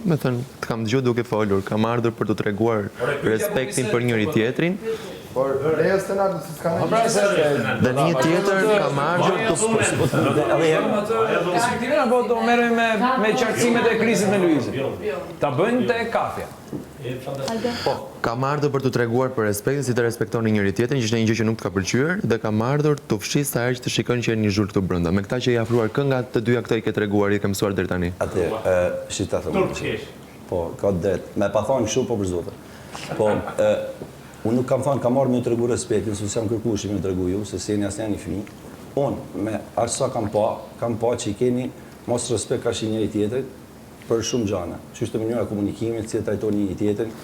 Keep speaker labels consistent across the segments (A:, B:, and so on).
A: me thënë, të kam dëgjuar duke folur, kam ardhur për të treguar respektin për njëri tjetrin.
B: Por Reja Stenardo s'ka ne.
A: Dhe një tjetër kam ardhur
C: Respektimin apo do merremi me qartësimet e krizit me Luizin? Ta bëjnë te kafja.
A: Po, kam ardhur për të treguar për respektin, si të respektoni njëri tjetrin, që është një gjë që nuk të ka pëlqyer, dhe kam ardhur të fshis sa herë që të shikojnë që jeni një zhurmë këtu brenda. Me këtë që i afruar kënga të dyja këto i ke treguar, i ke mësuar deri tani.
D: Shita thëmë. Po, ka drejt. Me pa thonë kështu, po për zotë. Po, unë nuk kam thonë, kam marrë me të tregu respektin, se jam kërkushi me të tregu ju, se jeni asnjë një fëmijë. Unë, me aq sa kam pa që i keni mos respekt ka shi njëri tjetrit për shumë gjana. Që është të mënyra komunikimit, si e trajtoni një tjetrin,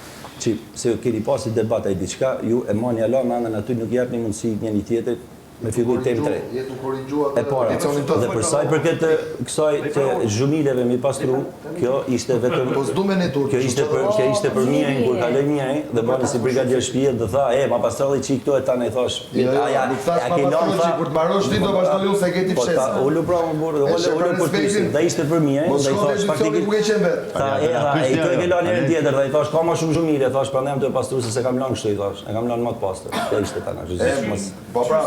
D: që se keni pasi debat ai diçka, ju e mani ala me anën aty nuk jepni mundësi njëri tjetrit me figurë temë tre.
B: Jetu korrigjuar
D: E para, dhe për sa i përket kësaj të zhumileve mi pastru, kjo ishte vetëm kjo ishte për miajn, kur kaloi miajn dhe bani si brigadier shtëpie dhe tha, ma pastrolli çik këtu e tani thash, ja ke lënë tha,
B: kur të mbarosh ti do vazhdoj unë se ke ti fshes.
D: Po, ulu pra më burrë, ulu për ty, dhe ishte për miajn, dhe i thash faktikisht. Tha, e këtu e ke lënë herën tjetër, dhe i thash ka më shumë zhumile, thash prandaj jam të pastru se kam lënë kështu i thash, e kam lënë më të pastër. Kjo ishte tani,
B: Po pra,